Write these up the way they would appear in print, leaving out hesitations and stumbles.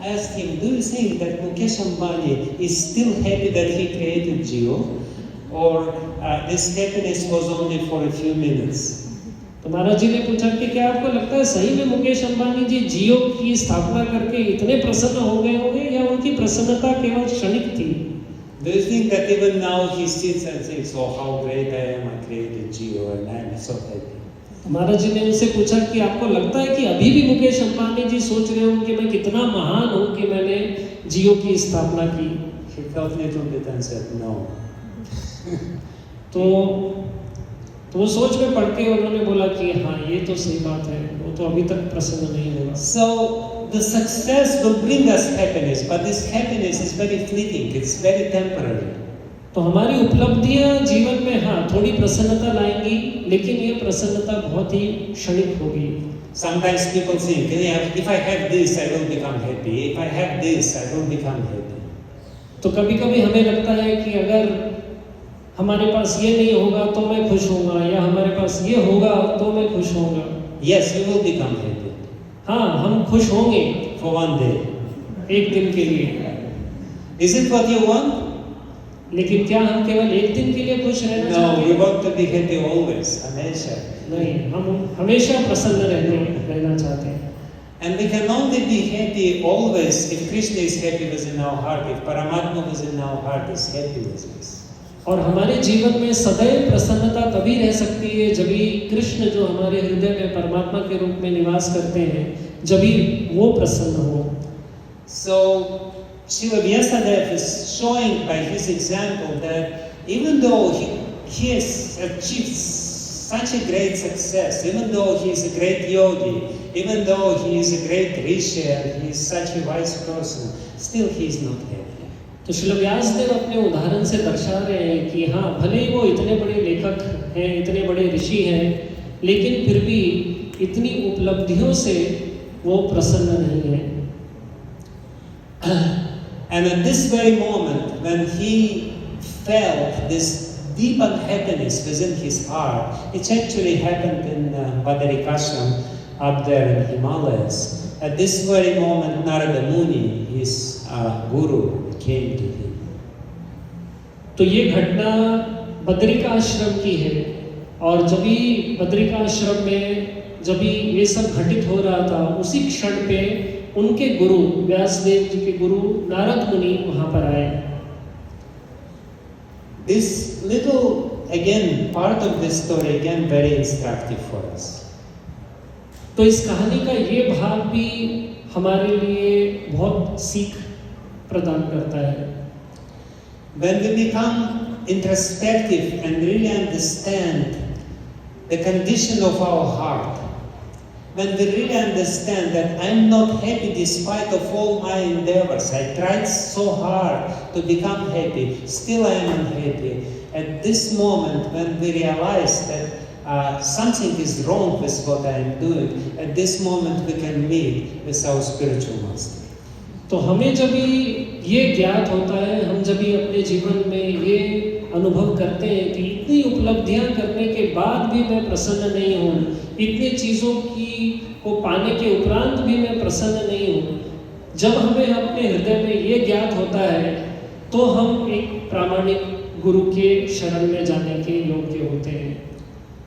asked him, do you think that Mukesh Ambani is still happy that he created Jio? Or this happiness was only for a few minutes? तो महाराज जी ने पूछा कि क्या आपको लगता है सही में मुकेश अंबानी जी जियो की स्थापना करके इतने प्रसन्न हो गए होंगे या उनकी प्रसन्नता केवल क्षणिक थी? Do you think that even now he sits and thinks, oh, how great I am, I created Jio and I am so happy? महाराज जी ने उनसे पूछा कि आपको लगता है कि अभी भी मुकेश अंबानी जी सोच रहे हो कि मैं कितना महान हूँ कि मैंने जियो की स्थापना की? He felt a little bit and said, no. तो वो सोच में पड़ के उन्होंने बोला कि हाँ ये तो सही बात है, वो तो अभी तक प्रसन्न नहीं होगा। So the success will bring us happiness, but this happiness is very fleeting, it's very temporary. तो हमारी उपलब्धियां जीवन में हाँ थोड़ी प्रसन्नता लाएंगी, लेकिन ये प्रसन्नता बहुत ही क्षणिक होगी। Sometimes people think, yeah, if I have this, I will become happy. If I have this, I will become happy. तो कभी-कभी हमें लगता है कि अगर हमारे पास ये नहीं होगा तो मैं खुश होऊंगा, या हमारे पास ये होगा तो मैं खुश होऊंगा। Yes, you will become happy. हाँ, हम खुश होंगे For one day. एक दिन के लिए। Is it what you want? लेकिन क्या हम केवल एक दिन के लिए खुश रहना No, चाहते we हैं? want to be happy always, हमेशा. नहीं, हम हमेशा प्रसन्न रहना चाहते हैं। And we can only be happy always if Krishna is happy within our heart, if Paramatma within our heart is happy with us. और हमारे जीवन में सदैव प्रसन्नता तभी रह सकती है जब भी कृष्ण जो हमारे हृदय में परमात्मा के रूप में निवास करते हैं, जब भी वो प्रसन्न हो। So Srila Vyasadeva is showing by his example that even though he has achieved such a great success, even though he is a great yogi, even though he is a great rishi and he is such a wise person, still he is not happy. तो श्रील व्यासदेव अपने उदाहरण से दर्शा रहे हैं कि हाँ भले ही वो इतने बड़े लेखक हैं, इतने बड़े ऋषि हैं, लेकिन फिर भी इतनी उपलब्धियों से वो प्रसन्न नहीं है। And at this very moment, when he felt this deep unhappiness within his heart, it actually happened in Badarikashram up there in Himalayas. At this very moment, Narada Muni, his guru, came to him. तो ये घटना बद्रिकाश्रम की है, और जब भी बद्रिकाश्रम में जब भी ये सब घटित हो रहा था, उसी क्षण पे उनके गुरु व्यासदेव जी के गुरु नारद मुनि वहां पर आए। This little, again, part of this story, again, very instructive for us. तो इस कहानी का ये भाग भी हमारे लिए बहुत सीख प्रदान करता है। When we become introspective and really understand the condition of our heart, when we really understand that I'm not happy despite of all my endeavors, I tried so hard to become happy, still I am unhappy. At this moment, when we realize that something is wrong with what I am doing, at this moment we can meet with our spiritual master. तो हमें जब भी ये ज्ञात होता है, हम जब भी अपने जीवन में ये अनुभव करते हैं कि इतनी उपलब्धियां करने के बाद भी मैं प्रसन्न नहीं हूँ, इतनी चीज़ों को पाने के उपरांत भी मैं प्रसन्न नहीं हूँ, जब हमें अपने हृदय में ये ज्ञात होता है तो हम एक प्रामाणिक गुरु के शरण में जाने के योग्य होते हैं।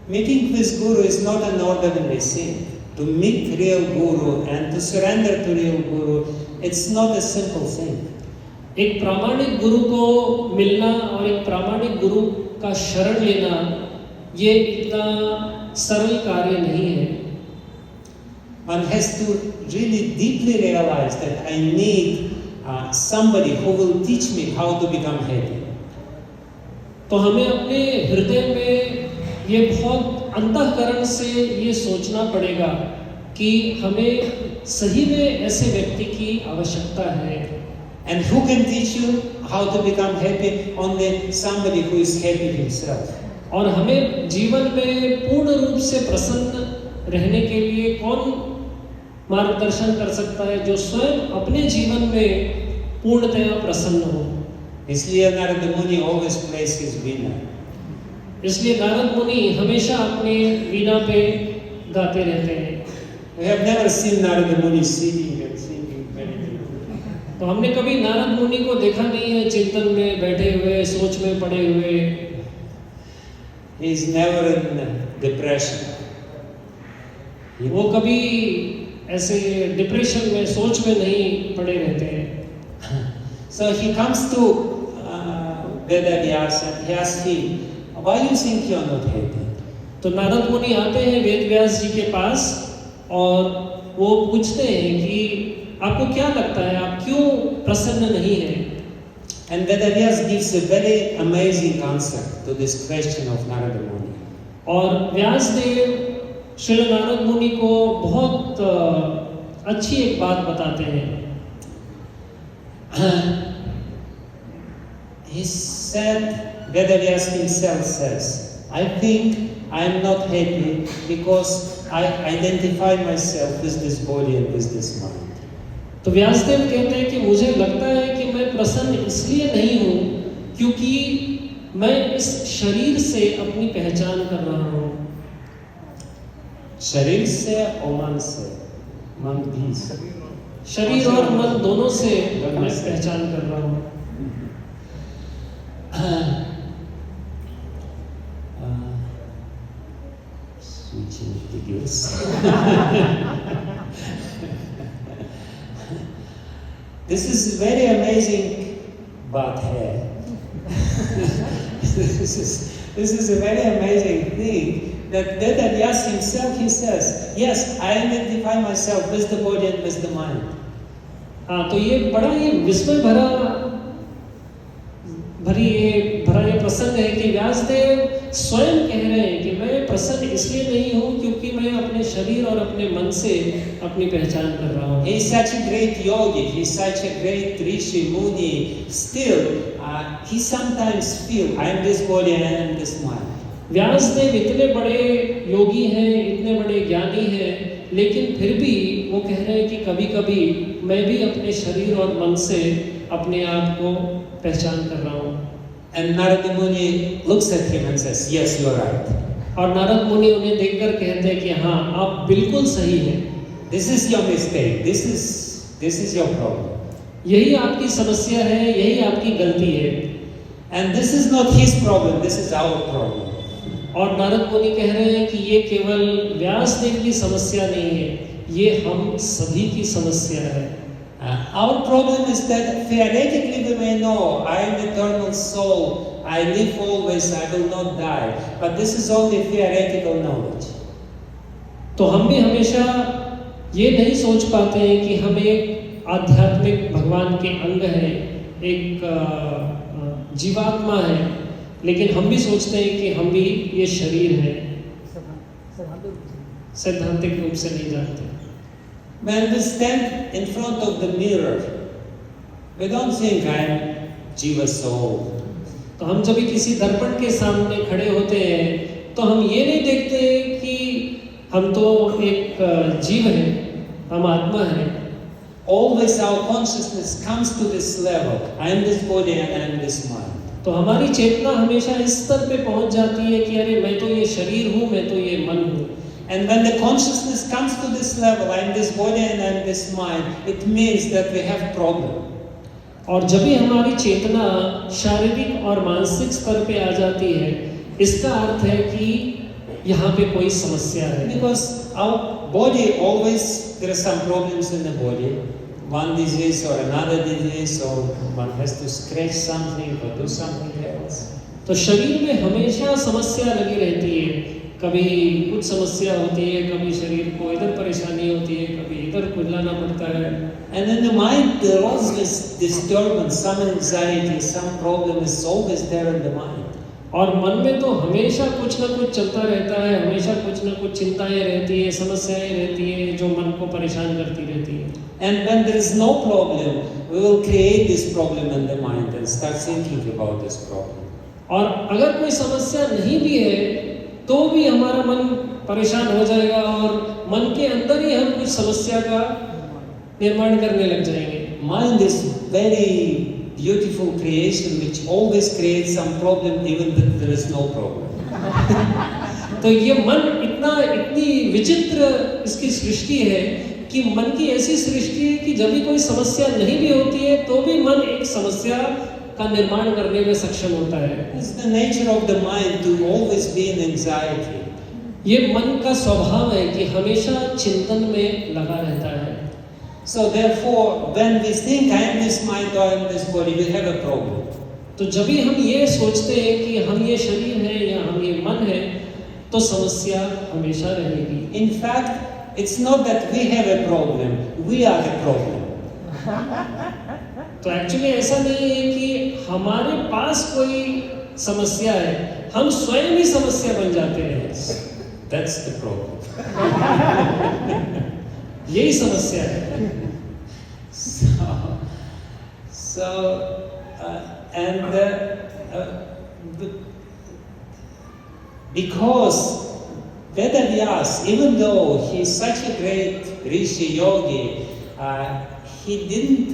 Meeting with Guru is not an ordinary thing. To meet real Guru and to surrender to real Guru, it's not a simple thing. एक प्रामाणिक गुरु को मिलना और एक प्रामाणिक गुरु का शरण लेना ये इतना सरल कार्य नहीं है। One has to really deeply realize that I need somebody who will teach me how to become happy. तो हमें अपने हृदय में ये बहुत अंतःकरण से ये सोचना पड़ेगा कि हमें सही में ऐसे व्यक्ति की आवश्यकता है। And who can teach you how to become happy? Only somebody who is happy himself. और हमें जीवन में पूर्ण रूप से प्रसन्न रहने के लिए कौन मार्गदर्शन कर सकता है? जो स्वयं अपने जीवन में पूर्णतया प्रसन्न हो। इसलिए नारद मुनि always plays his veena. इसलिए नारद मुनि हमेशा अपने वीणा पे गाते रहते हैं। We have never seen Narada Muni singing and singing very beautifully. तो हमने कभी नारद मुनि को देखा नहीं है चिंतन में बैठे हुए, सोच में पड़े हुए। He is never in depression. वो कभी ऐसे डिप्रेशन में, सोच में नहीं पड़े रहते हैं। So he comes to Vedavyasa and he asks him, why do you think you are not happy? तो नारद मुनि आते हैं वेद व्यास जी के पास और वो पूछते हैं कि आपको क्या लगता है, आप क्यों प्रसन्न नहीं हैं? And Vedavyas gives a very amazing answer to this question of Narada Muni. और व्यासदेव श्रील नारद मुनि को बहुत अच्छी एक बात बताते हैं। He said, Vedavyas himself says, I think I am not happy because I identify myself with this body and with this mind. तो व्यासदेव कहते हैं कि मुझे लगता है कि मैं प्रसन्न इसलिए नहीं हूँ क्योंकि मैं इस शरीर से अपनी पहचान कर रहा हूँ। शरीर से और मन से, मन भी से। शरीर और मन दोनों से मैं पहचान कर रहा हूँ। Switching the gears. This is very amazing, but this is a very amazing thing that Vedavyas himself, he says, yes, I identify myself with the body and with the mind. हाँ, तो ये बड़ा ये विस्मय भरा ये प्रसंग है कि व्यासदेव स्वयं कह रहे हैं कि मैं प्रसन्न इसलिए नहीं हूँ क्योंकि मैं अपने शरीर और अपने मन से अपनी पहचान कर रहा हूँ। He is such a great yogi, he is such a great rishi, muni. Still, he sometimes feel I am this body and I am this mind. Vyasdev इतने बड़े योगी हैं, इतने बड़े ज्ञानी हैं, लेकिन फिर भी वो कह रहे हैं कि कभी-कभी मैं भी अपने शरीर और मन से अपने आप को पहचान कर रहा हूँ। And Narada Muni looks at him and says, yes, you are right. और नारद मुनि उन्हें देखकर कहते हैं कि हाँ, आप बिल्कुल सही हैं। This is your mistake. This is your problem. यही आपकी समस्या है, यही आपकी गलती है। And this is not his problem. This is our problem. और नारद मुनि कह रहे हैं कि ये केवल व्यासदेव की समस्या नहीं है, ये हम सभी की समस्या है। Our problem is that theoretically we may know I am eternal soul, I live always, I will not die. But this is only theoretical knowledge. तो हम भी हमेशा ये नहीं सोच पाते हैं कि हम एक आध्यात्मिक भगवान के अंग हैं, एक जीवात्मा है, लेकिन हम भी सोचते हैं कि हम भी ये शरीर है। सैद्धांतिक रूप से नहीं जानते। When we stand in front of the mirror, we don't think I am Jiva soul. तो हम जब किसी दर्पण के सामने खड़े होते हैं तो हम ये नहीं देखते कि हम तो एक जीव हैं, हम आत्मा हैं। Always our consciousness comes to this level. I am this body and I am this mind. तो हमारी चेतना हमेशा इस स्तर पे पहुंच जाती है कि अरे मैं तो ये शरीर हूँ, मैं तो ये मन हूँ। And when the consciousness comes to this level, I am this body and I am this mind, it means that we have problem. और जब भी हमारी चेतना शारीरिक और मानसिक स्तर पे आ जाती है, इसका अर्थ है कि यहाँ पे कोई समस्या है। Because our body always, there are some problems in the body, one disease or another disease, or one has to scratch something or do something else. तो शरीर में हमेशा समस्या लगी रहती है, कभी कुछ समस्या होती है, कभी शरीर को इधर परेशानी होती है, कभी इधर खुजलाना पड़ता है। And in the mind there is always disturbance, some anxiety, some problem is always there in the mind. और मन में तो हमेशा कुछ ना कुछ चलता रहता है, हमेशा कुछ ना कुछ चिंताएं रहती है, समस्याएं रहती है जो मन को परेशान करती रहती है। And when there is no problem, we will create this problem in the mind and start thinking about this problem. और अगर कोई समस्या नहीं भी है तो भी हमारा मन परेशान हो जाएगा और मन के अंदर ही हम कुछ समस्या का निर्माण करने लग जाएंगे। Mind is very beautiful creation which always creates some problem even if there is no problem. तो ये मन इतनी विचित्र इसकी सृष्टि है कि मन की ऐसी सृष्टि है कि जब भी कोई समस्या नहीं भी होती है तो भी मन एक समस्या का निर्माण करने में सक्षम होता है। It's the nature of the mind to always be in anxiety. ये मन का स्वभाव है कि हमेशा चिंतन में लगा रहता है। So therefore, when we think I am this mind or I am this body, we have a problem. तो जब भी हम ये सोचते हैं कि हम ये शरीर है या हम ये मन है, तो समस्या हमेशा रहेगी। In fact, it's not that we have a problem, we are the problem. तो एक्चुअली ऐसा नहीं है कि हमारे पास कोई समस्या है, हम स्वयं ही समस्या बन जाते हैं। That's the problem. यही समस्या है। So, because Vedavyas, even though he is such a great Rishi Yogi, he didn't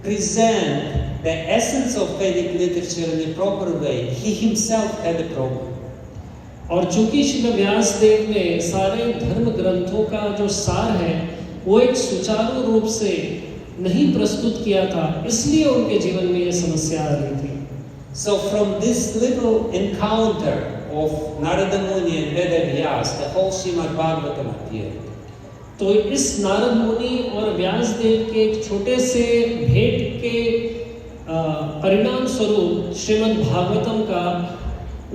present the essence of Vedic literature in a proper way. He himself had a problem. और चूंकि श्री व्यास देव ने सारे धर्म ग्रंथों का जो सार है वो एक सुचारू रूप से नहीं प्रस्तुत किया था, इसलिए उनके जीवन में ये समस्या आ रही थी। So from this little encounter of Narada Muni and Vedavyas, the whole Srimad Bhagavatam appeared. तो इस नारद मुनि और व्यास देव के एक छोटे से भेंट के परिणाम स्वरूप श्रीमद् भागवतम का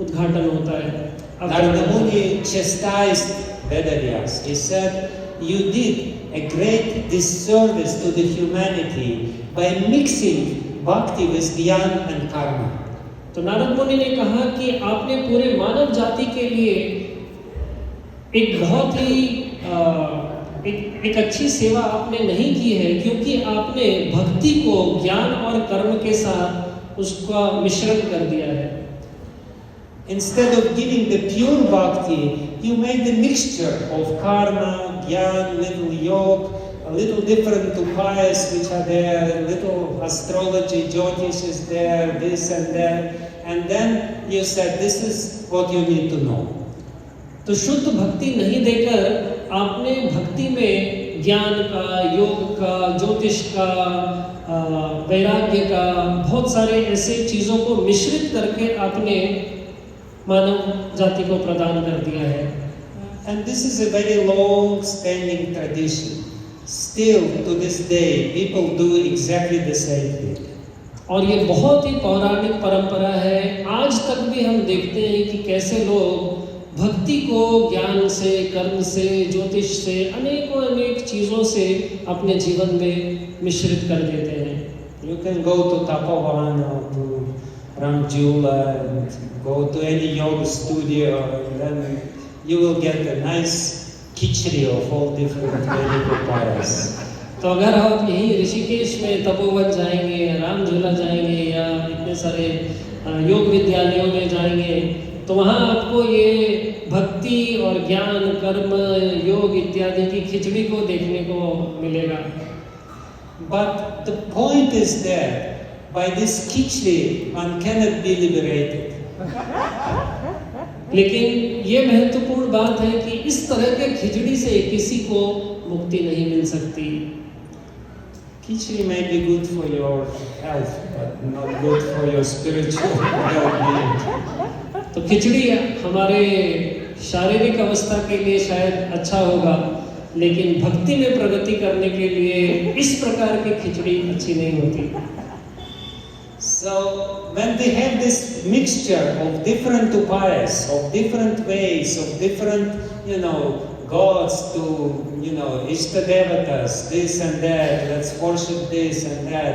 उद्घाटन होता है। Narada Muni chastised Vedavyas. He said, "You did a great disservice to the humanity by mixing bhakti with jnana and karma." तो नारद मुनि ने कहा कि आपने पूरे मानव जाति के लिए एक बहुत ही एक अच्छी सेवा आपने नहीं की है, क्योंकि आपने भक्ति को ज्ञान और कर्म के साथ उसका मिश्रण कर दिया है। Instead of giving the pure bhakti, you made a mixture of karma, jnana, little yoga, a little different upayas which are there, little astrology, jyotish is there, this and that, and then you said, this is what you need to know. तो शुद्ध भक्ति नहीं देकर आपने भक्ति में ज्ञान का, योग का, ज्योतिष का, वैराग्य का, बहुत सारे ऐसे चीजों को मिश्रित करके आपने मानव जाति को प्रदान कर दिया है। And this is a very long standing tradition. Still to this day people do exactly the same thing. और ये बहुत ही पौराणिक परंपरा है। आज तक भी हम देखते हैं कि कैसे लोग भक्ति को ज्ञान से, कर्म से, ज्योतिष से, अनेक चीजों से अपने जीवन में मिश्रित कर देते हैं। You can go to Tapovan or to Ramjula and go to any yoga studio, and then you will get a nice khichdi of all different Vedic upayas. तो अगर आप यहीं ऋषिकेश में तपोवन जाएंगे, राम झूला जाएंगे या इतने सारे योग विद्यालयों में जाएंगे, तो वहाँ आपको ये भक्ति और ज्ञान, कर्म, योग इत्यादि की खिचड़ी को देखने को मिलेगा। But the point is that by this khichdi one cannot be liberated. लेकिन ये महत्वपूर्ण बात है कि इस तरह के खिचड़ी से किसी को मुक्ति नहीं मिल सकती। Khichdi may be good for your health, but not good for your spiritual well-being. तो खिचड़ी हमारे शारीरिक अवस्था के लिए शायद अच्छा होगा, लेकिन भक्ति में प्रगति करने के लिए इस प्रकार की खिचड़ी अच्छी नहीं होती। So when we have this mixture of different upayas, of different ways, of different, gods to, Ishtadevatas, this and that, let's worship this and that,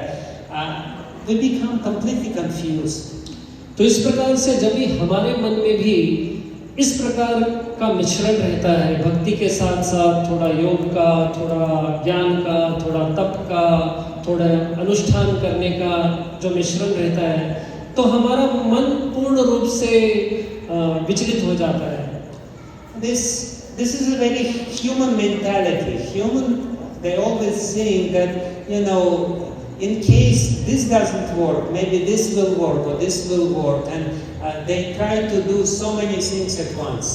we become completely confused. तो इस प्रकार से जब भी हमारे मन में भी इस प्रकार का मिश्रण रहता है, भक्ति के साथ साथ थोड़ा योग का, थोड़ा ज्ञान का, थोड़ा तप का, थोड़ा अनुष्ठान करने का जो मिश्रण रहता है, तो हमारा मन पूर्ण रूप से विचलित हो जाता है। This is a very human mentality. They always think that, in case this doesn't work, maybe this will work or this will work, and they try to do so many things at once.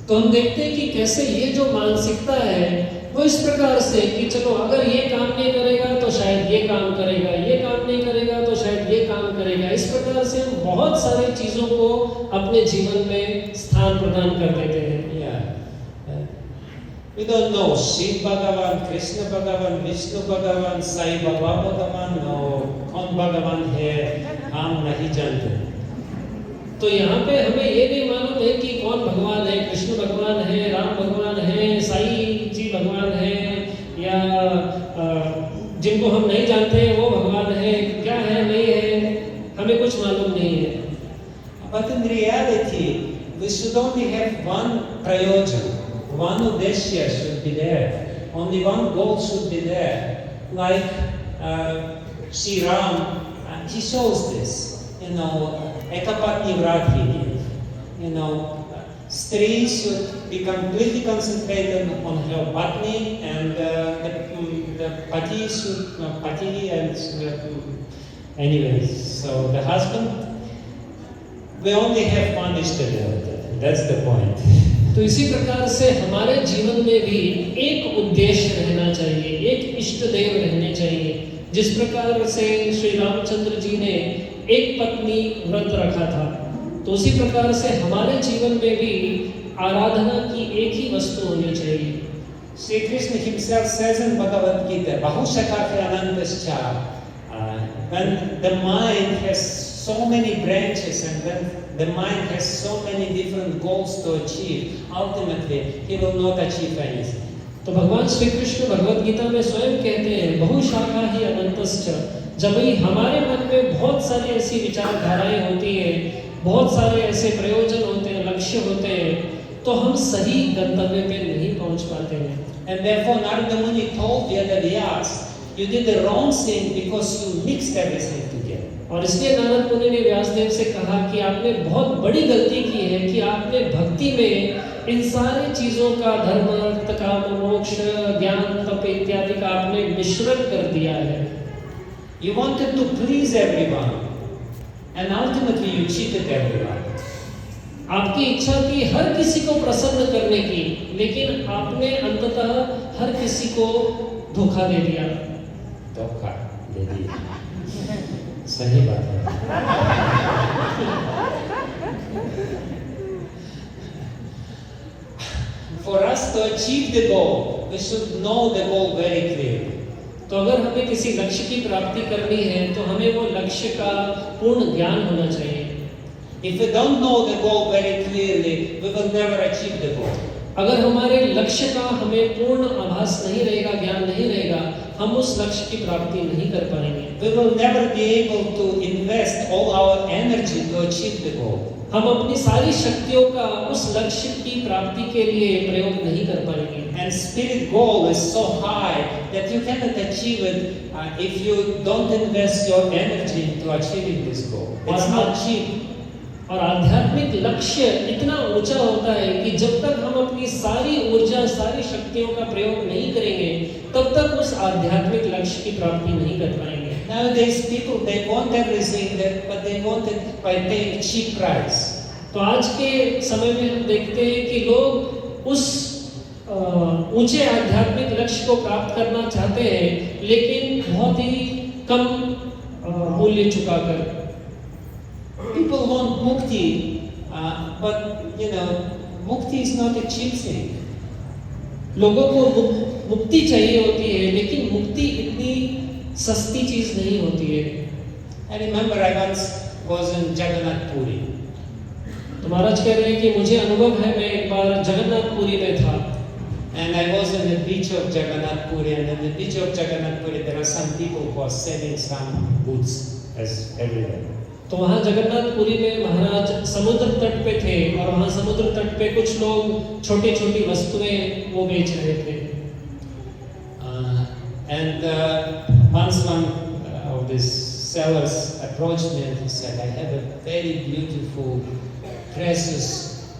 तो हम देखते हैं कि कैसे ये जो मानसिकता है वो इस प्रकार से कि चलो अगर ये काम नहीं करेगा तो शायद ये काम करेगा, ये काम नहीं करेगा तो शायद ये काम करेगा। इस प्रकार से हम बहुत सारी चीजों को अपने जीवन में स्थान प्रदान कर देते हैं। We don't know Shiv Bhagavan, Krishna Bhagavan, Vishnu Bhagavan, Sai Baba Bhagavan और कौन भगवान है हम नहीं जानते। तो यहाँ पे हमें ये नहीं मालूम है कि कौन भगवान है, कृष्ण भगवान है, राम भगवान है, साई जी भगवान है, या जिनको हम नहीं जानते हैं वो भगवान है, क्या है नहीं है, हमें कुछ मालूम नहीं है। But in reality, we should only have one prayojan, one uddeshya should be there, only one goal should be there. Like Sri Ram, he shows this, Ekapatni Vrat, Stree should be completely concentrated on her patni, and the pati should, pati and anyways, so the husband, we only have one Ishtadevata, that's the point. तो इसी प्रकार से हमारे जीवन में भी एक उद्देश्य रहना चाहिए, एक इष्ट देव रहने चाहिए। जिस प्रकार से श्री रामचंद्र जी ने एक पत्नी व्रत रखा था, तो उसी प्रकार से हमारे जीवन में भी आराधना की एक ही वस्तु होनी चाहिए। Sri Krishna himself says in Bhagavad Gita, Bahushakha Anandascha, when the mind has so many branches and when the mind has so many different goals to achieve, ultimately he will not achieve anything. तो भगवान श्री कृष्ण भगवद गीता में स्वयं कहते हैं बहुशाखा ही अनंतश्च, जब ही हमारे मन में बहुत सारी ऐसी विचारधाराएं होती हैं, बहुत सारे ऐसे प्रयोजन होते हैं, लक्ष्य होते हैं, तो हम सही गंतव्य पे नहीं पहुंच पाते हैं। And therefore Narada Muni told Vyas, you did the wrong thing because you mixed everything together. और इसलिए नारद मुनि ने व्यासदेव से कहा कि आपने बहुत बड़ी गलती की है कि आपने भक्ति में इन सारी चीजों का धर्म, अर्थ, काम, मोक्ष, ज्ञान, तप इत्यादि का आपने मिश्रण कर दिया है। You wanted to please everyone, and ultimately you cheated everyone. आपकी इच्छा थी हर किसी को प्रसन्न करने की, लेकिन आपने अंततः हर किसी को धोखा दे दिया। धोखा दे दिया, सही बात है। For us to achieve the goal, we should know the goal very clearly. तो अगर हमें किसी लक्ष्य की प्राप्ति करनी है तो हमें वो लक्ष्य का पूर्ण ज्ञान होना चाहिए। If we don't know the goal very clearly, we will never achieve the goal. अगर हमारे लक्ष्य का हमें पूर्ण आभास नहीं रहेगा, ज्ञान नहीं रहेगा, हम उस लक्ष्य की प्राप्ति नहीं कर पाएंगे। We will never be able to invest all our energy to achieve the goal. हम अपनी सारी शक्तियों का उस लक्ष्य की प्राप्ति के लिए प्रयोग नहीं कर पाएंगे। And spirit goal is so high that you cannot achieve it if you don't invest your energy into achieving this goal. It's not cheap. और आध्यात्मिक लक्ष्य इतना ऊंचा होता है कि जब तक हम अपनी सारी ऊर्जा, सारी शक्तियों का प्रयोग नहीं करेंगे, तब तक उस आध्यात्मिक लक्ष्य की प्राप्ति नहीं कर पाएंगे। Nowadays people they want everything but they want it by paying cheap price. तो आज के समय में हम देखते हैं कि लोग उस ऊंचे आध्यात्मिक लक्ष्य को प्राप्त करना चाहते हैं, लेकिन बहुत ही कम मूल्य चुकाकर। People want mukti, but mukti is not a cheap thing. लोगों को मुक्ति चाहिए होती है, लेकिन मुक्ति इतनी सस्ती चीज नहीं होती है। I remember I once was in Jagannath Puri. तो महाराज कह रहे हैं कि मुझे अनुभव है, मैं एक बार जगन्नाथपुरी में था। And I was in the beach of Jagannath Puri, and in the beach of Jagannath Puri there are some people who are selling some goods as everywhere. तो वहाँ जगन्नाथपुरी में महाराज समुद्र तट पे थे, और वहाँ समुद्र तट पे कुछ लोग छोटी छोटी वस्तुएं वो बेच रहे थे। And once one of these sellers approached me and he said, I have a very beautiful,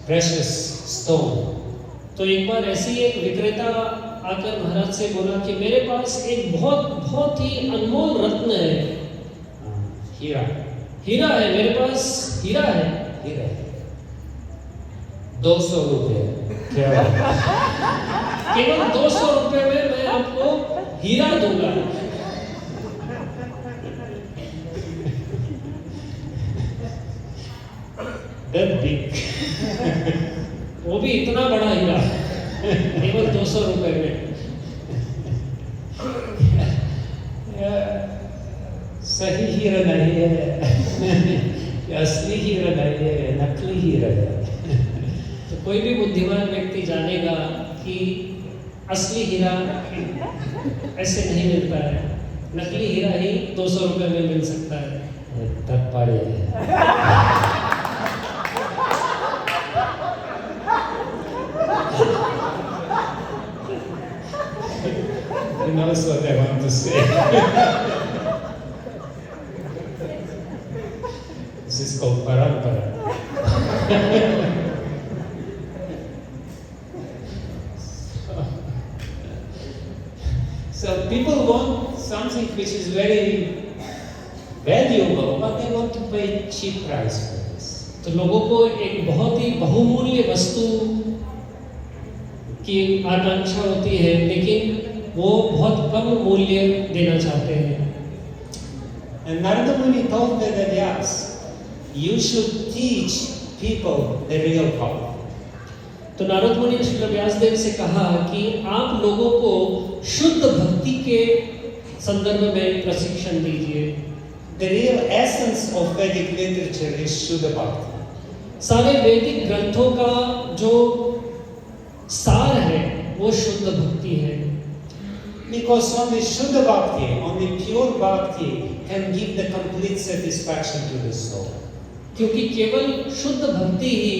precious stone. तो एक बार ऐसी एक विक्रेता आकर महाराज से बोला कि मेरे पास एक बहुत ही अनमोल रत्न है। हीरा है, मेरे पास हीरा है। 200 रुपये। क्या? केवल 200 रुपए में मैं आपको हीरा दूंगा। That big. वो भी इतना बड़ा हीरा केवल 200 रुपए में। सही हीरा नहीं है, असली हीरा नहीं है, नकली हीरा है। तो कोई भी बुद्धिमान व्यक्ति जानेगा कि असली हीरा ऐसे नहीं मिलता है, नकली हीरा ही 200 रुपए में मिल सकता है। तब पड़े He knows what I want to say. This is called parampara. So people want something which is very valuable, but they want to pay cheap price for this. तो लोगों को एक बहुत ही बहुमूल्य वस्तु की आकांक्षा होती है, लेकिन वो बहुत कम मूल्य देना चाहते हैं। And Narada Muni told Vedavyas, you should teach people the real power. तो नारद मुनि ने श्री व्यासदेव से कहा कि आप लोगों को शुद्ध भक्ति के संदर्भ में प्रशिक्षण दीजिए। The real essence of Vedic literature is Shuddha Bhakti. सारे वैदिक ग्रंथों का जो सार है वो शुद्ध भक्ति है। Because only Shuddha Bhakti, only pure Bhakti can give the complete satisfaction to the soul. क्योंकि केवल शुद्ध भक्ति ही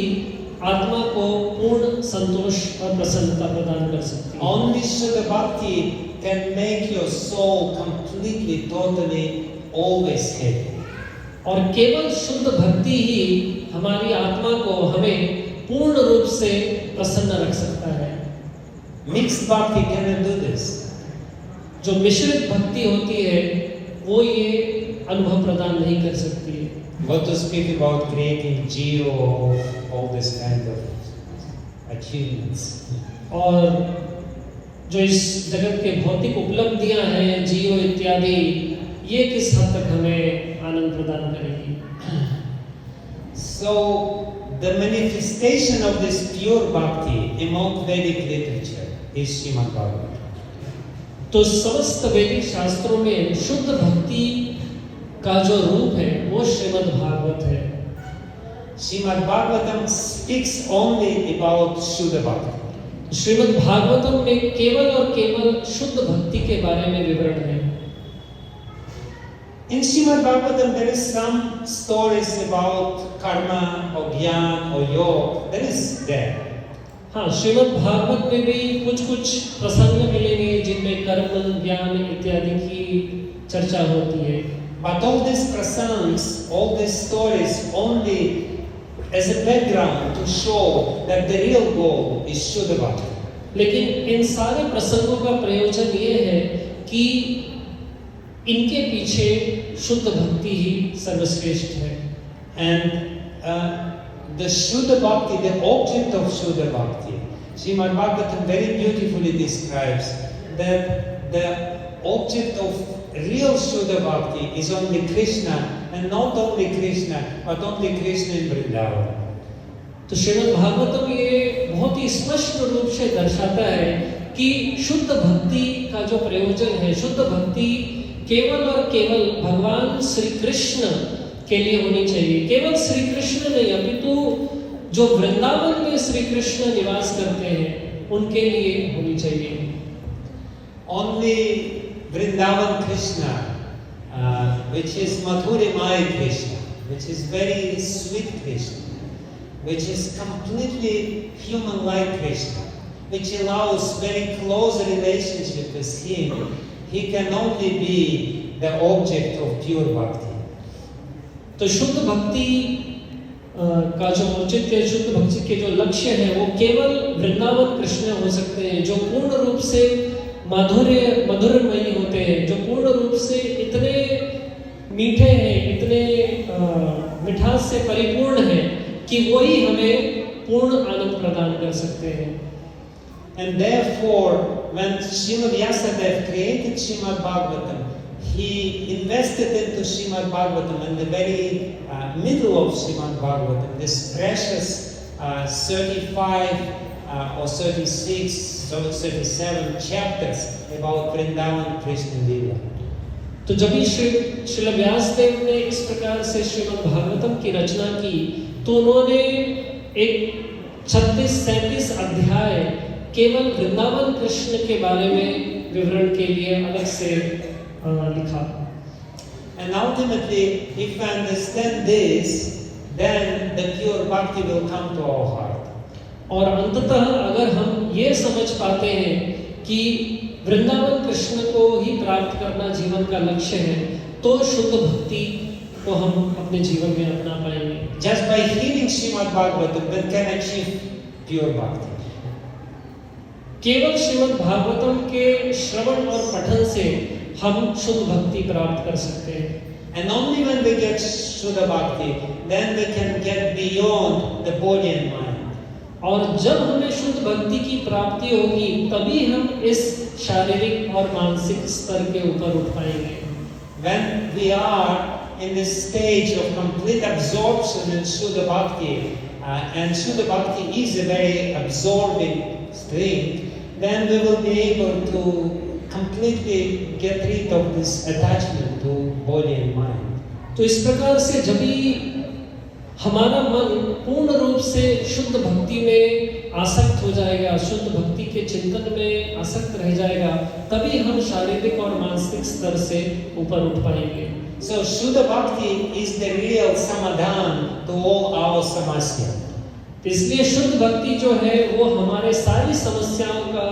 आत्मा को पूर्ण संतोष और प्रसन्नता प्रदान कर सकती है। Only Shuddha Bhakti can make your soul completely, totally, always happy. और केवल शुद्ध भक्ति ही हमारी आत्मा को हमें पूर्ण रूप से प्रसन्न रख सकता है। Mixed Bhakti cannot do this. जो मिश्रित भक्ति होती है वो ये अनुभव प्रदान नहीं कर सकती है। What to speak about creating geo, all this kind of achievements. और जो इस जगत के भौतिक उपलब्धियां हैं, जियो इत्यादि, ये किस हद तक हमें आनंद प्रदान करेगी। So the manifestation of this pure bhakti among Vedic literature is Srimad Bhagavatam. तो समस्त वैदिक शास्त्रों में शुद्ध भक्ति का जो रूप है वो श्रीमद् भागवत है। Srimad Bhagavatam speaks only about Shuddha Bhakti. Shrimad Bhagavatam में केवल और केवल शुद्ध भक्ति के बारे में विवरण है। In Srimad Bhagavatam there is some stories about karma or jnana or yoga. There is there. हाँ, श्रीमद् भागवत में भी कुछ प्रसंग मिलेंगे जिनमें कर्म, ज्ञान इत्यादि की चर्चा होती है। But all these prasangs, all these stories only as a background to show that the real goal is Shuddha Bhakti. लेकिन इन सारे प्रसंगों का प्रयोजन ये है कि इनके पीछे शुद्ध भक्ति ही सर्वश्रेष्ठ है। And the Shuddha Bhakti, the object of Shuddha Bhakti, Srimad Bhagavatam very beautifully describes that the object of real Shuddha Bhakti is only Krishna, and not only Krishna, but only Krishna in Vrindavan. तो श्रीमद् भागवतम ये बहुत ही स्पष्ट रूप से दर्शाता है कि शुद्ध भक्ति का जो प्रयोजन है, शुद्ध भक्ति केवल और केवल भगवान श्री कृष्ण के लिए होनी चाहिए। केवल श्री कृष्ण नहीं, अपितु जो वृंदावन में श्री कृष्ण निवास करते हैं उनके लिए होनी चाहिए। Only Vrindavan Krishna, which is Madhurimaya Krishna, which is very sweet Krishna, which is completely human-like Krishna, which allows very close relationship with him, he can only be the object of pure bhakti. तो शुद्ध भक्ति का जो औचित्य, शुद्ध भक्ति के जो लक्ष्य है वो केवल वृंदावन कृष्ण हो सकते हैं, जो पूर्ण रूप से मधुरमयी होते हैं, जो पूर्ण रूप से इतने मीठे हैं, इतने मिठास से परिपूर्ण हैं कि वही हमें पूर्ण आनंद प्रदान कर सकते हैं। And therefore, when Srimad Vyasadeva created Srimad Bhagavatam, he invested into Srimad Bhagavatam in the very middle of Srimad Bhagavatam, this precious 35 or 36, so 37 chapters about Vrindavan Krishna Leela. तो जब भी श्रील व्यासदेव ने इस प्रकार से श्रीमद् भागवतम की रचना की, तो उन्होंने एक 36-37 अध्याय केवल वृंदावन कृष्ण के बारे में विवरण के लिए अलग से लिखा। And ultimately, if we understand this, then the pure bhakti will come to our heart. और अंततः अगर हम ये समझ पाते हैं कि वृंदावन कृष्ण को ही प्राप्त करना जीवन का लक्ष्य है, तो शुद्ध भक्ति को हम अपने जीवन में अपना पाएंगे। Just by hearing Srimad Bhagavatam, one can achieve pure bhakti. केवल श्रीमद् भागवतम के श्रवण और पठन से हम शुद्ध भक्ति प्राप्त कर सकते हैं। And only when we get Shuddha Bhakti, then we can get beyond the body and mind. और जब हमें शुद्ध भक्ति की प्राप्ति होगी, तभी हम इस शारीरिक और मानसिक स्तर के ऊपर उठ पाएंगे। When we are in this stage of complete absorption in Shuddha Bhakti, and Shuddha Bhakti is a very absorbing thing, then we will be able to completely get rid of this attachment to body and mind. तो इस प्रकार से जब भी हमारा मन पूर्ण रूप से शुद्ध भक्ति में आसक्त हो जाएगा, शुद्ध भक्ति के चिंतन में आसक्त रह जाएगा, तभी हम शारीरिक और मानसिक स्तर से ऊपर उठ पाएंगे। So Shuddha Bhakti is the real samadhan to all our samasya. इसलिए शुद्ध भक्ति जो है वो हमारे सारी समस्याओं का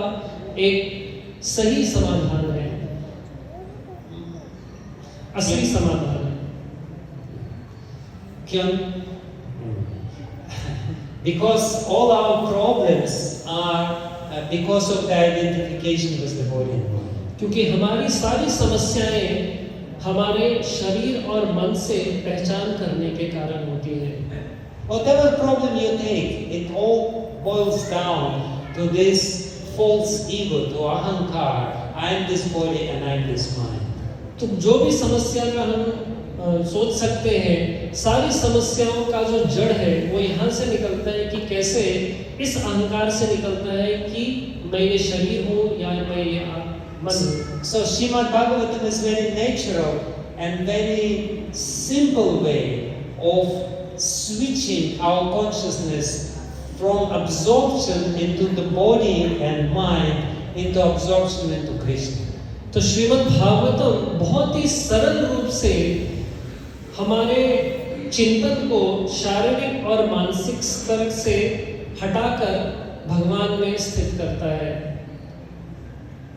एक सही समाधान है, असली समाधान है। क्यों? Because all our problems are because of the identification with the body and mind. क्योंकि हमारी सारी समस्याएं हमारे शरीर और मन से पहचान करने के कारण होती हैं। Whatever problem you take, it all boils down to this false ego, to ahankar. I am this body and I am this mind. तो जो भी समस्या का हम सोच सकते हैं, सारी समस्याओं का जो जड़ है वो यहाँ से निकलता है कि कैसे इस अहंकार से निकलता है कि मैं ये शरीर हूँ या मैं ये मन हूँ। So Srimad Bhagavatam is very natural and very simple way of switching our consciousness from absorption into the body and mind into absorption into Krishna. तो श्रीमद् भागवतम बहुत ही सरल रूप से हमारे चिंतन को शारीरिक और मानसिक स्तर से हटाकर भगवान में स्थित करता है।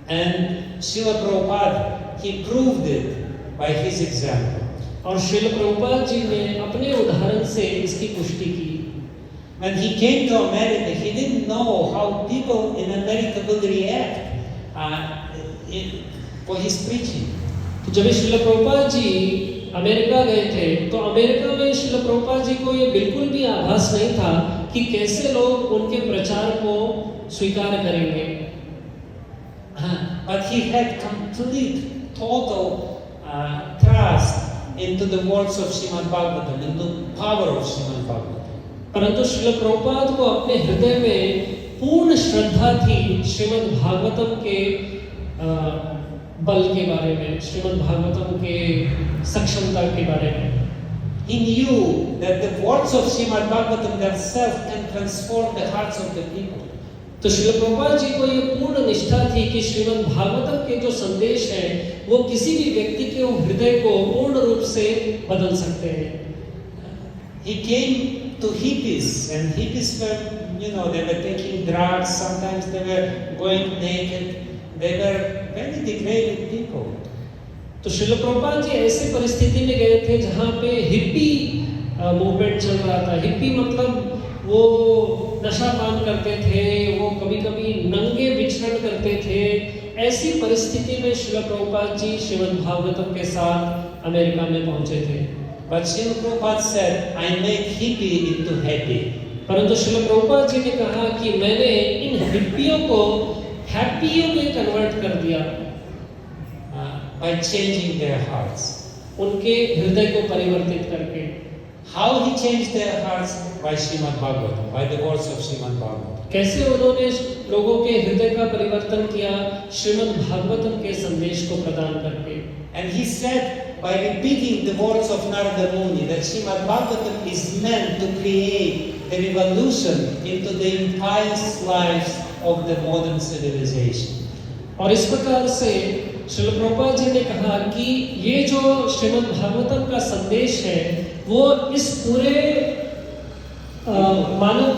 And Srila Prabhupada, he proved it by his example. और श्रील प्रभुपाद जी ने अपने उदाहरण से इसकी पुष्टि की। When he came to America, he didn't know how people in America will react for his preaching. तो जब श्रील प्रभुपाद जी अमेरिका गए थे, तो अमेरिका में श्रील प्रभुपाद जी को ये बिल्कुल भी आभास नहीं था कि कैसे लोग उनके प्रचार को स्वीकार करेंगे। But he had complete, total trust into the words of Srimad Bhagavatam, into the power of Srimad Bhagavatam. परंतु श्रील प्रभुपाद को अपने हृदय में पूर्ण श्रद्धा थी श्रीमद् भागवतम के बल के बारे में, श्रीमद् भागवतम के सक्षमता के बारे में। He knew that the words of Srimad Bhagavatam themselves can transform the hearts of the people. तो श्रील प्रभुपाद जी को ये पूर्ण निष्ठा थी कि श्रीमद् भागवतम के जो संदेश हैं वो किसी भी व्यक्ति के हृदय को पूर्ण रूप से बदल सकते हैं। He came to hippies, and hippies were, they were taking drugs, sometimes they were going naked, they were very degraded people. तो श्रील प्रभुपाद जी ऐसे परिस्थिति में गए थे जहाँ पे हिप्पी मूवमेंट चल रहा था। हिप्पी मतलब वो नशा पान करते थे, वो कभी-कभी नंगे विचरण करते थे। ऐसी परिस्थिति में श्रील प्रभुपाद जी श्रीमद् भागवतम के साथ अमेरिका में पहुंचे थे। But Srila Prabhupada said, I made hippie into happy. परंतु श्रील प्रभुपाद जी ने कहा कि मैंने इन हिप्पियों को हैप्पियों में कन्वर्ट कर दिया by changing their hearts. उनके हृदय को परिवर्तित करके। How he changed their hearts? By Srimad Bhagavatam, by the words of Srimad Bhagavatam. कैसे उन्होंने लोगों के हृदय का परिवर्तन किया? श्रीमद् भागवतम के संदेश को प्रदान करके। And he said, by repeating the words of Narada Muni, that Srimad Bhagavatam is meant to create the revolution into the impious lives of the modern civilization. और इस प्रकार से श्रील प्रभुपाद जी ने कहा कि ये जो श्रीमद् भागवतम का संदेश है वो इस पूरे मानव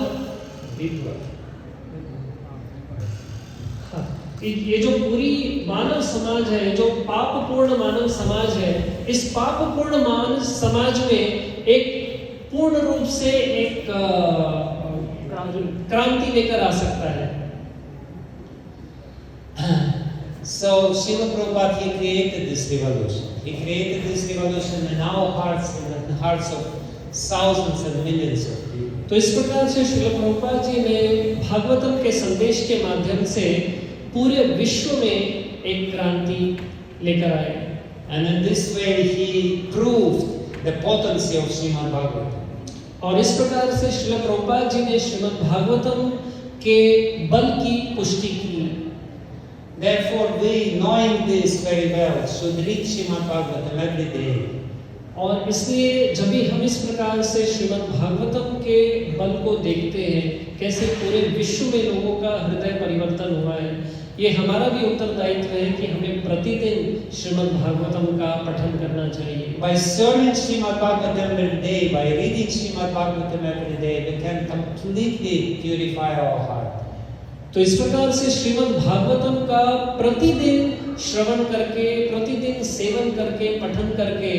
ये जो पूरी मानव समाज है, जो पापपूर्ण मानव समाज है, इस पापपूर्ण मानव समाज में एक पूर्ण रूप से एक क्रांति लेकर आ सकता है। So Srila Prabhupada, he created this revolution. He created this revolution in our hearts and in the hearts of thousands and millions of people. तो इस प्रकार से श्रील प्रभुपाद जी ने भागवतम के संदेश के माध्यम से पूरे विश्व में एक क्रांति लेकर आए। And in this way he proved the potency of Srimad Bhagavatam. और इस प्रकार से श्रील प्रभुपाद जी ने श्रीमद् भागवतम के बल की पुष्टि की। Therefore, we, knowing this very well, should read Srimad Bhagavatam every day. और इसलिए जब भी हम इस प्रकार से श्रीमद् भागवतम के बल को देखते हैं, कैसे पूरे विश्व में लोगों का हृदय परिवर्तन हुआ है, ये हमारा भी उत्तरदायित्व है कि हमें प्रतिदिन श्रीमद् भागवतम का पठन करना चाहिए। By serving Srimad Bhagavatam every day, by reading Srimad Bhagavatam every day, we can completely purify our heart. तो इस प्रकार से श्रीमद् भागवतम का प्रतिदिन श्रवण करके, प्रतिदिन सेवन करके, पठन करके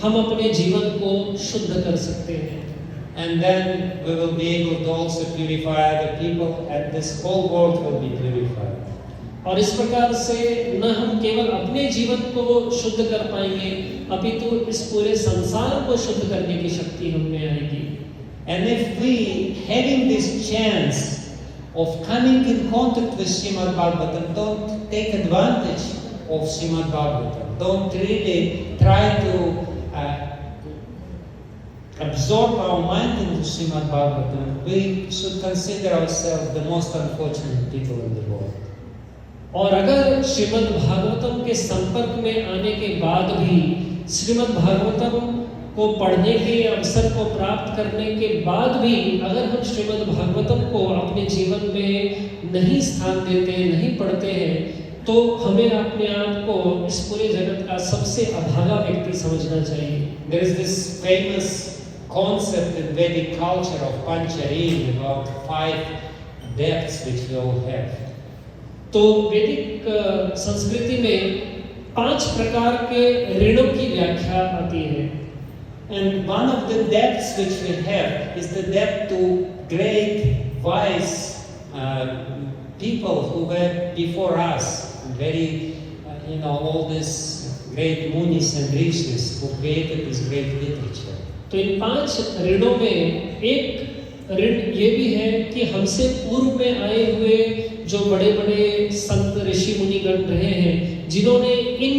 हम अपने जीवन को शुद्ध कर सकते हैं। And then we will be able to also purify other people, and this whole world will be purified. और इस प्रकार से न हम केवल अपने जीवन को शुद्ध कर पाएंगे, अपितु इस पूरे संसार को शुद्ध करने की शक्ति हम में आएगी। And if we, having this chance of coming in contact with Srimad Bhagavatam, don't take advantage of Srimad Bhagavatam. Don't really try to absorb our mind into Srimad Bhagavatam. We should consider ourselves the most unfortunate people in the world. और अगर श्रीमद् भागवतम के संपर्क में आने के बाद भी, श्रीमद् भागवतम को पढ़ने के अवसर को प्राप्त करने के बाद भी अगर हम श्रीमद् भागवतम को अपने जीवन में नहीं स्थान देते, नहीं पढ़ते हैं, तो हमें अपने आप को इस पूरे जगत का सबसे अभागा व्यक्ति समझना चाहिए। There is this famous concept in Vedic culture of Pancharin about 5 depths which we all have. तो वैदिक संस्कृति में 5 प्रकार के ऋणों की व्याख्या आती है। And one of the depths which we have is the depth to great wise people who were before us, very, all these great munis and rishis who created this great literature. तो इन 5 ऋणों में एक ऋण ये भी है कि हमसे पूर्व में आए हुए जो बड़े बड़े संत ऋषि मुनिगण रहे हैं, जिन्होंने इन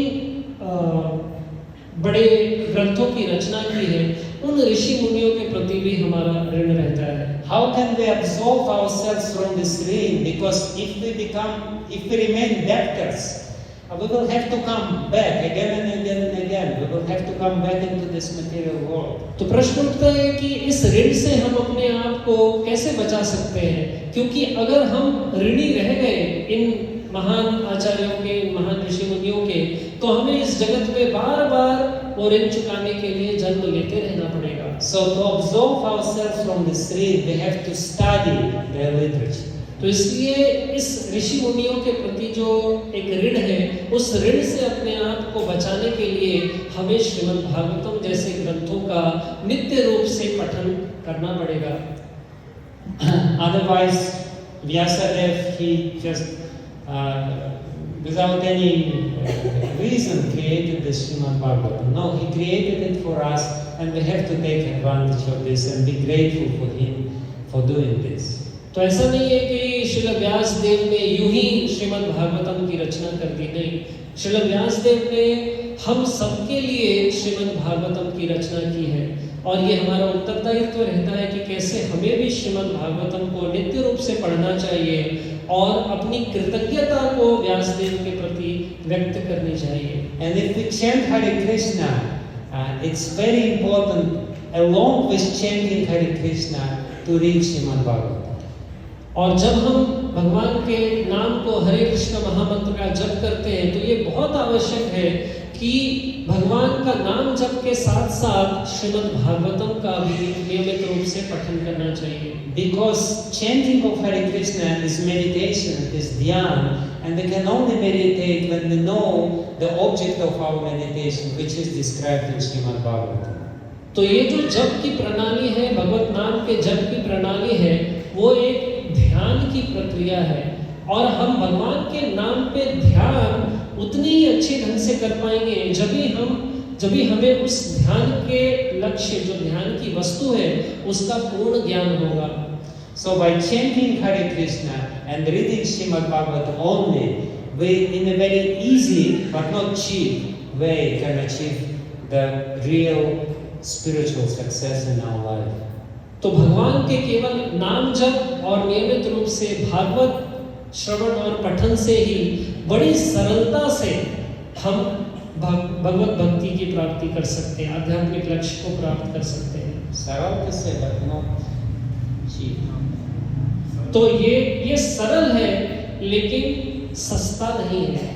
बड़े ग्रंथों की रचना की है, उन ऋषि मुनियों के प्रति भी हमारा ऋण रहता है। How can we absolve ourselves from this ऋण? Because if we remain debtors, we will have to come back again and again and again. We will have to come back into this material world. तो प्रश्न उठता है कि इस ऋण से हम अपने आप को कैसे बचा सकते हैं? क्योंकि अगर हम ऋणी रह गए इन महान आचार्यों के, महान ऋषि मुनियों के, तो हमें इस जगत में बार-बार वो ऋण चुकाने के लिए जन्म लेते रहना पड़ेगा। So to absolve ourselves from this ऋण, we have to study their literature. तो इसलिए इस ऋषि मुनियों के प्रति जो एक ऋण है, उस ऋण से अपने आप को बचाने के लिए हमें श्रीमद् भागवतम जैसे ग्रंथों का नित्य रूप से पठन करना पड़ेगा। Otherwise, Vyasadev, he just without any reason created the Srimad Bhagavatam. No, he created it for us, and we have to take advantage of this and be grateful for him for doing this. तो ऐसा नहीं है कि श्रील व्यास देव ने यूं ही श्रीमद् भागवतम की रचना कर दी, नहीं। श्रील व्यास देव ने हम सबके लिए श्रीमद् भागवतम की रचना की है और ये हमारा उत्तरदायित्व रहता है कि कैसे हमें भी श्रीमद् भागवतम को नित्य रूप से पढ़ना चाहिए और अपनी कृतज्ञता को व्यासदेव के प्रति व्यक्त करनी चाहिए। And if we chant Hare Krishna, it's very important along with chanting Hare Krishna to read Srimad Bhagavatam. और जब हम भगवान के नाम को हरे कृष्ण महामंत्र का जप करते हैं तो ये बहुत आवश्यक है कि भगवान का नाम जप के साथ साथ श्रीमद् भागवतम का भी नियमित रूप से पठन करना चाहिए। Because chanting of Hare Krishna is meditation, is dhyan, and we can only meditate when we know the object of our meditation, which is described in Srimad Bhagavatam. तो ये जो जप की प्रणाली है, भगवत नाम के जप की प्रणाली है, वो एक ध्यान की प्रक्रिया है और हम भगवान के नाम पे ध्यान उतनी ही अच्छी ढंग से कर पाएंगे जब भी हमें उस ध्यान के लक्ष्य, जो ध्यान की वस्तु है, उसका पूर्ण ज्ञान होगा। So by chanting Hare Krishna and reading Srimad Bhagavatam only, we in a very easy but not cheap way can achieve the real spiritual success in our life. तो भगवान के केवल नाम जप और नियमित रूप से भागवत श्रवण और पठन से ही बड़ी सरलता से हम भगवत भक्ति की प्राप्ति कर सकते हैं, आध्यात्मिक लक्ष्य को प्राप्त कर सकते हैं। सरल से but not cheap. तो ये सरल है लेकिन सस्ता नहीं है।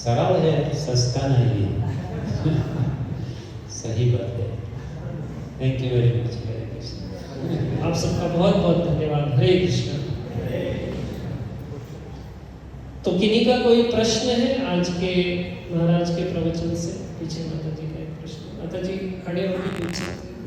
सरल है, सस्ता नहीं है। सही बात है। Thank you very much. आप सबका बहुत बहुत धन्यवाद। हरे कृष्ण। तो किन्हीं का कोई प्रश्न है आज के महाराज के प्रवचन से? पीछे माता जी का एक प्रश्न। माता जी खड़े होकर पूछ सकते हैं।